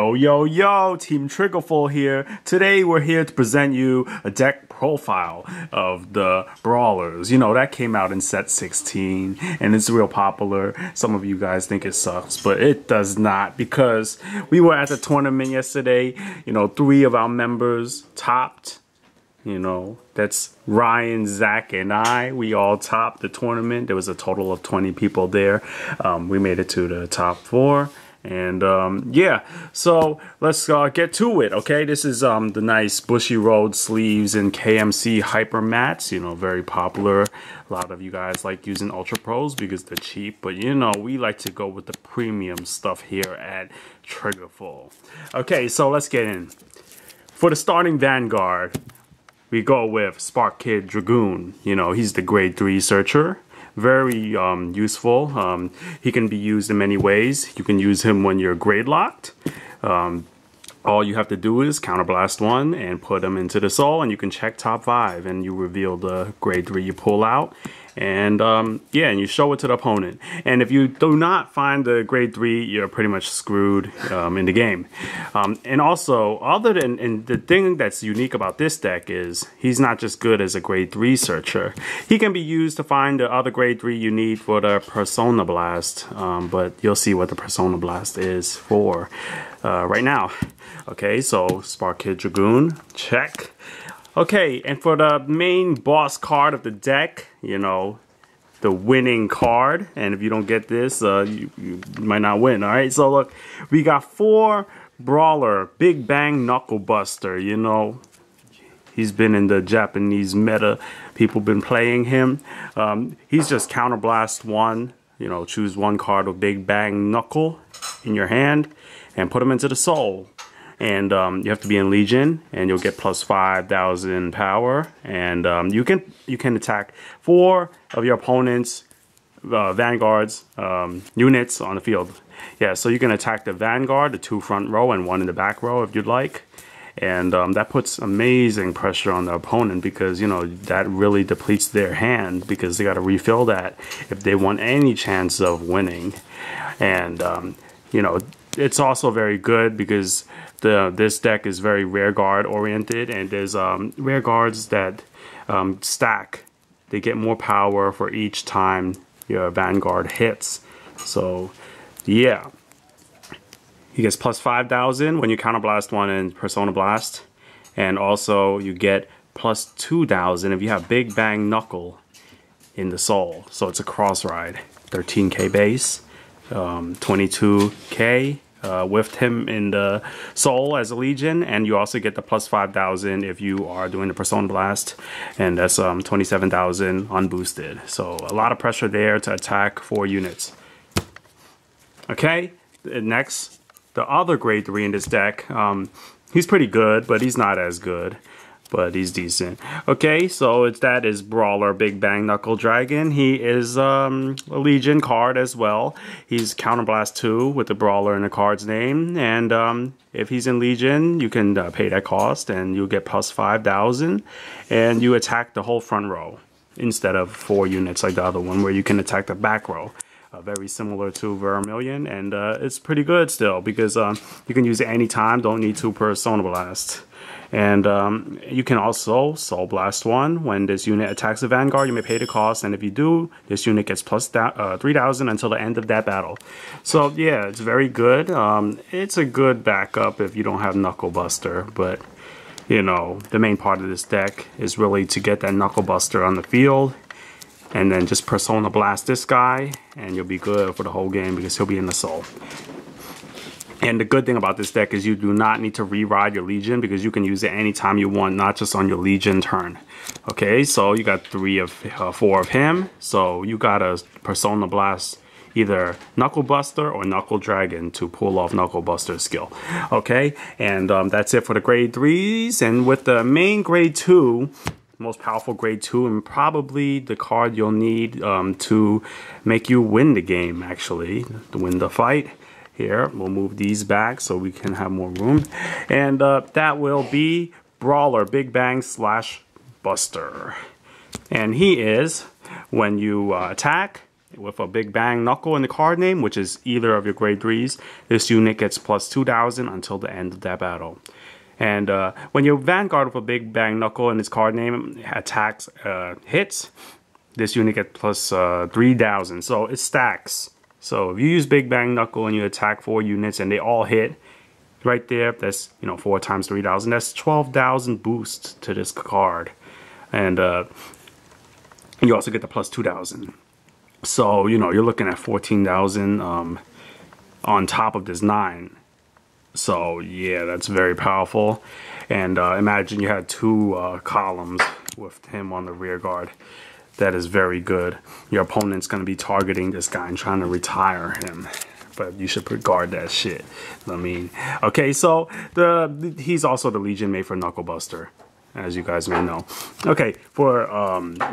Yo, yo, yo, Team Triggerful here. Today we're here to present you a deck profile of the Brawlers. You know, that came out in set 16 and it's real popular. Some of you guys think it sucks, but it does not, because we were at the tournament yesterday. You know, 3 of our members topped. You know, that's Ryan, Zach, and I. We all topped the tournament. There was a total of 20 people there. We made it to the top 4. And yeah, so let's get to it. Okay, this is the nice Bushy Road sleeves and KMC hyper mats. You know, very popular. A lot of you guys like using Ultra Pros because they're cheap, but you know, we like to go with the premium stuff here at Triggerful. Okay, so let's get in. For the starting Vanguard, we go with Sparky Dragoon. You know, he's the grade 3 searcher. Very useful. He can be used in many ways. You can use him when you're grade locked. All you have to do is counterblast 1 and put him into the soul, and you can check top 5 and you reveal the grade 3 you pull out. And yeah, and you show it to the opponent. And if you do not find the grade 3, you're pretty much screwed in the game. And also, and the thing that's unique about this deck is he's not just good as a grade 3 searcher. He can be used to find the other grade 3 you need for the Persona Blast. But you'll see what the Persona Blast is for right now. Okay, so Sparky Dragoon, check. Okay, and for the main boss card of the deck, you know, the winning card, and if you don't get this, you might not win. All right, so look, we got 4 Brawler, Big Bang Knuckle Buster. You know, he's been in the Japanese meta. People been playing him. He's just counterblast 1. You know, choose 1 card with Big Bang Knuckle in your hand and put him into the soul. And you have to be in Legion, and you'll get plus 5,000 power. And you can attack 4 of your opponent's Vanguard's units on the field. Yeah, so you can attack the Vanguard, the 2 front row and 1 in the back row if you'd like. And that puts amazing pressure on the opponent, because, you know, that really depletes their hand, because they got to refill that if they want any chance of winning. And, you know, it's also very good because this deck is very rear guard oriented, and there's rear guards that stack. They get more power for each time your Vanguard hits. So yeah, he gets plus 5,000 when you counterblast 1 in Persona Blast, and also you get plus 2,000 if you have Big Bang Knuckle in the soul. So it's a cross ride. 13k base, 22k with him in the soul as a Legion, and you also get the plus 5,000 if you are doing the Persona Blast, and that's 27,000 unboosted. So a lot of pressure there to attack 4 units. Okay, next, the other grade 3 in this deck. He's pretty good, but he's not as good, but he's decent. Okay, so that is Brawler Big Bang Knuckle Dragon. He is a Legion card as well. He's Counterblast 2 with the Brawler in the card's name. And if he's in Legion, you can pay that cost and you'll get plus 5,000. And you attack the whole front row instead of 4 units like the other one, where you can attack the back row. Very similar to Vermilion, and it's pretty good still, because you can use it anytime, don't need to Persona Blast. And you can also Soul Blast 1. When this unit attacks the Vanguard, you may pay the cost, and if you do, this unit gets plus 3,000 until the end of that battle. So yeah, it's very good. It's a good backup if you don't have Knuckle Buster, but you know, the main part of this deck is really to get that Knuckle Buster on the field, and then just Persona Blast this guy, and you'll be good for the whole game because he'll be in the soul. And the good thing about this deck is you do not need to re-ride your Legion, because you can use it anytime you want, not just on your Legion turn. Okay, so you got 4 of him. So you got a Persona Blast either Knuckle Buster or Knuckle Dragon to pull off Knuckle Buster's skill. Okay, and that's it for the grade 3s. And with the main grade 2, most powerful grade 2, and probably the card you'll need to make you win the game, actually, to win the fight. Here, we'll move these back so we can have more room. And that will be Brawler Big Bang / Buster. And he is, when you attack, with a Big Bang Knuckle in the card name, which is either of your grade 3s, this unit gets plus 2,000 until the end of that battle. And when your Vanguard with a Big Bang Knuckle in its card name attacks hits, this unit gets plus 3,000. So it stacks. So if you use Big Bang Knuckle and you attack 4 units and they all hit, right there, that's 4 times 3,000. That's 12,000 boosts to this card. And you also get the plus 2,000. So, you're looking at 14,000 on top of this 9. So, yeah, that's very powerful. And imagine you had 2 columns with him on the rear guard. That is very good. Your opponent's going to be targeting this guy and trying to retire him. But you should guard that shit. I mean, okay, so he's also the Legion made for Knuckle Buster, as you guys may know. Okay, for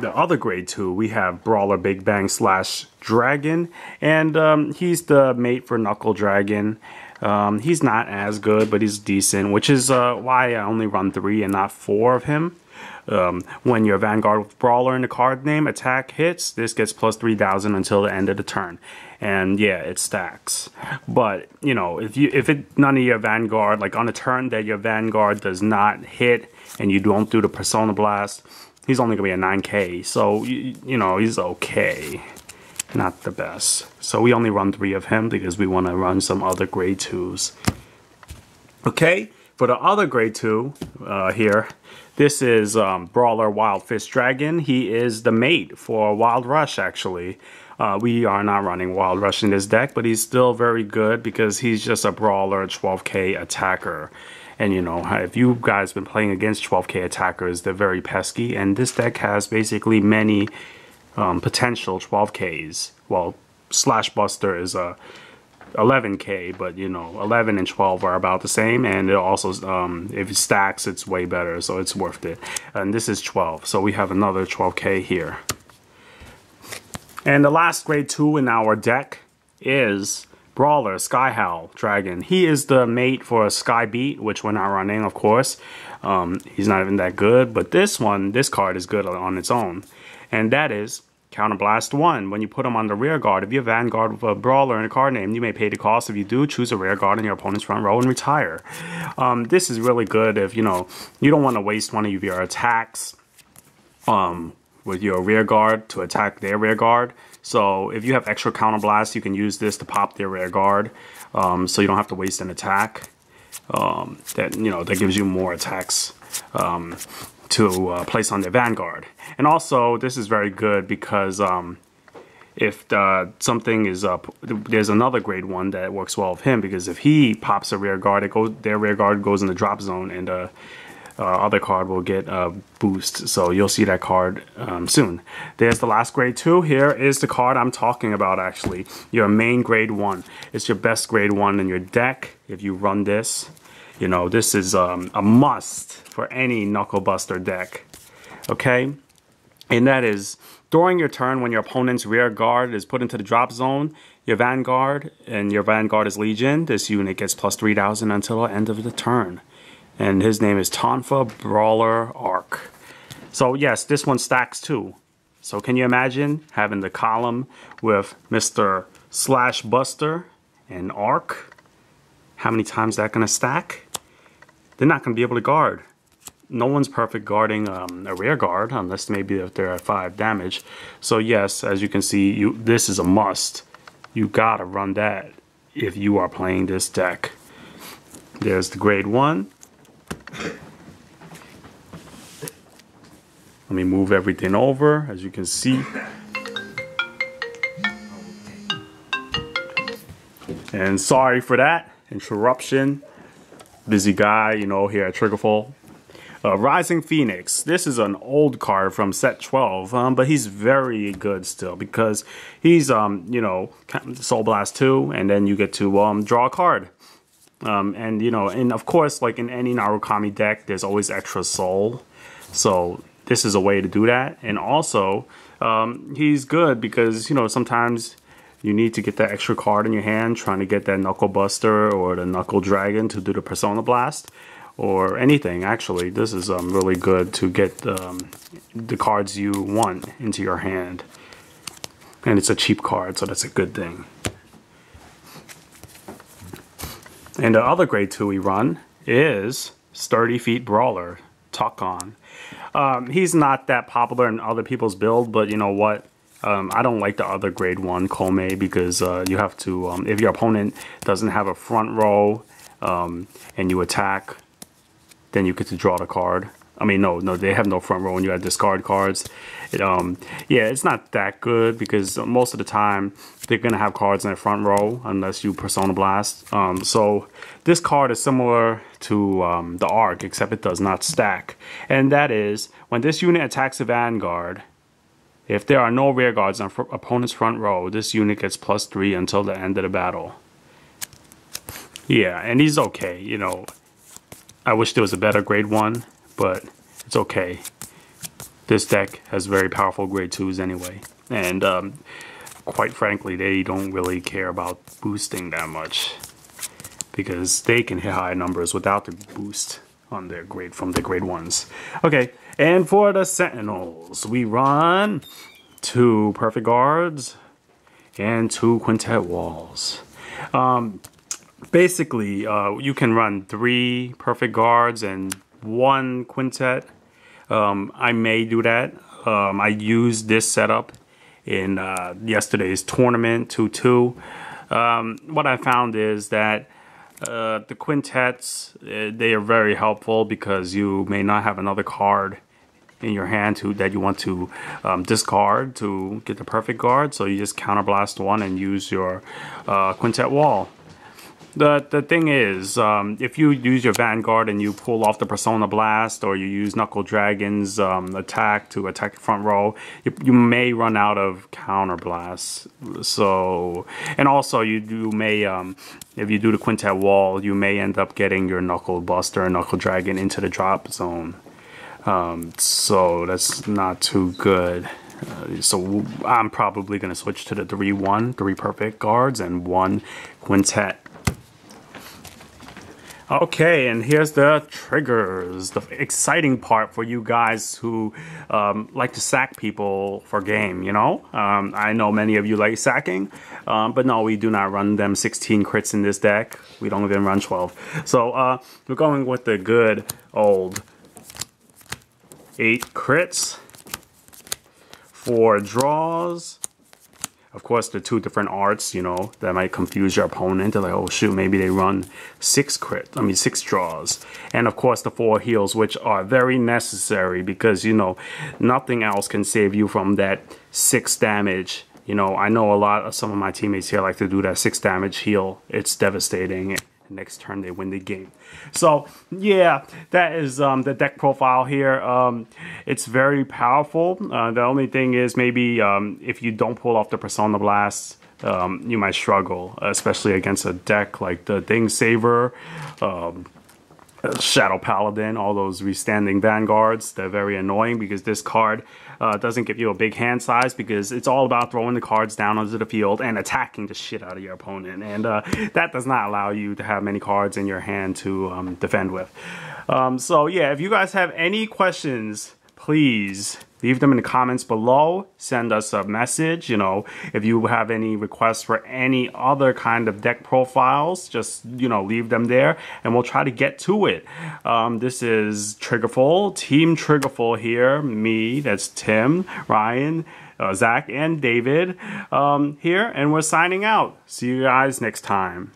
the other grade 2, we have Brawler Big Bang / Dragon, and he's the mate for Knuckle Dragon. He's not as good, but he's decent, which is why I only run 3 and not 4 of him. When your Vanguard with Brawler in the card name attack hits, this gets plus 3,000 until the end of the turn. And yeah, it stacks. But if none of your Vanguard, like on a turn that your Vanguard does not hit and you don't do the Persona Blast, he's only gonna be a 9k. So he's okay, not the best. So we only run 3 of him because we want to run some other grade 2s. Okay, for the other grade 2 here. This is Brawler Wild Fist Dragon. He is the mate for Wild Rush, actually. We are not running Wild Rush in this deck, but he's still very good because he's just a Brawler 12k attacker. And if you guys been playing against 12k attackers, they're very pesky. And this deck has basically many potential 12ks. Well, Slash Buster is a 11k, but 11 and 12 are about the same, and it also if it stacks, it's way better, so it's worth it. And this is 12, so we have another 12k here. And the last grade 2 in our deck is Brawler Sky Howl Dragon. He is the mate for Sky Beat, which we're not running, of course. He's not even that good, but this card is good on its own, and that is Counterblast 1. When you put him on the rear guard, if you have Vanguard with a Brawler in a card name, you may pay the cost. If you do, choose a rear guard in your opponent's front row and retire. This is really good if you don't want to waste one of your attacks with your rear guard to attack their rear guard. So if you have extra Counterblast, you can use this to pop their rear guard, so you don't have to waste an attack. That gives you more attacks to place on their Vanguard. And also, this is very good because if something is up, there's another grade 1 that works well with him, because if he pops a rear guard, their rear guard goes in the drop zone, and other card will get a boost. So you'll see that card soon. There's the last grade 2. Here is the card I'm talking about, actually. Your main grade 1. It's your best grade 1 in your deck if you run this. This is a must for any Knuckle Buster deck. Okay? And that is, during your turn, when your opponent's rear guard is put into the drop zone, your Vanguard, and your Vanguard is Legion, this unit gets plus 3,000 until the end of the turn. And his name is Tonfa Brawler Arc. So yes, this one stacks too. So can you imagine having the column with Mr. Slash Buster and Arc? How many times is that going to stack? They're not going to be able to guard. No one's perfect guarding a rear guard, unless maybe if they're at 5 damage. So yes, as you can see, this is a must. You gotta run that if you are playing this deck. There's the grade 1. Let me move everything over, as you can see. And sorry for that interruption. Busy guy, here at Triggerful. Rising Phoenix. This is an old card from set 12, but he's very good still because he's, Soul Blast 2, and then you get to draw a card. And of course, like in any Narukami deck, there's always extra soul. So this is a way to do that. And also, he's good because, sometimes you need to get that extra card in your hand, trying to get that Knuckle Buster or the Knuckle Dragon to do the Persona Blast. Or anything, actually. This is really good to get the cards you want into your hand. And it's a cheap card, so that's a good thing. And the other grade 2 we run is Sturdy Feet Brawler, Tuck On. He's not that popular in other people's build, but you know what? I don't like the other grade 1 Kome because you have to, if your opponent doesn't have a front row and you attack, then you get to draw the card. I mean, no, they have no front row and you have discard cards. Yeah, it's not that good because most of the time they're going to have cards in the front row unless you Persona Blast. So this card is similar to the Arc, except it does not stack. And that is, when this unit attacks a Vanguard, if there are no rear guards on opponent's front row, this unit gets +3 until the end of the battle. Yeah, and he's okay, you know. I wish there was a better grade 1, but it's okay. This deck has very powerful grade 2s anyway. And quite frankly, they don't really care about boosting that much, because they can hit high numbers without the boost on their grade from the grade 1s. Okay, and for the Sentinels, we run 2 Perfect Guards and 2 Quintet Walls. Basically, you can run 3 Perfect Guards and 1 Quintet. I may do that. I used this setup in yesterday's tournament 2-2. What I found is that the quintets, they are very helpful because you may not have another card in your hand that you want to discard to get the perfect guard, so you just counterblast 1 and use your quintet wall. The thing is, if you use your Vanguard and you pull off the Persona Blast, or you use Knuckle Dragon's attack to attack the front row, you may run out of counter blasts. So, and also you may, if you do the Quintet Wall, you may end up getting your Knuckle Buster and Knuckle Dragon into the drop zone. So that's not too good. So I'm probably going to switch to the 3-1, 3 Perfect Guards and 1 Quintet. Okay, and here's the triggers, the exciting part for you guys who like to sack people for game, you know? I know many of you like sacking, but no, we do not run them 16 crits in this deck. We don't even run 12. So we're going with the good old 8 crits, 4 draws. Of course, the 2 different arts, you know, that might confuse your opponent. They're like, oh shoot, maybe they run 6 draws. And of course, the 4 heals, which are very necessary because, you know, nothing else can save you from that 6 damage. You know, I know some of my teammates here like to do that 6 damage heal. It's devastating. Next turn they win the game. So yeah, that is the deck profile here. It's very powerful. The only thing is maybe if you don't pull off the Persona Blast, you might struggle, especially against a deck like the Thing Saver, Shadow Paladin, all those restanding Vanguards. They're very annoying because this card doesn't give you a big hand size, because it's all about throwing the cards down onto the field and attacking the shit out of your opponent, and that does not allow you to have many cards in your hand to defend with. So yeah, if you guys have any questions, please leave them in the comments below. Send us a message. You know, if you have any requests for any other kind of deck profiles, just, you know, leave them there and we'll try to get to it. This is Triggerful, Team Triggerful here. Me, that's Tim, Ryan, Zach, and David here, and we're signing out. See you guys next time.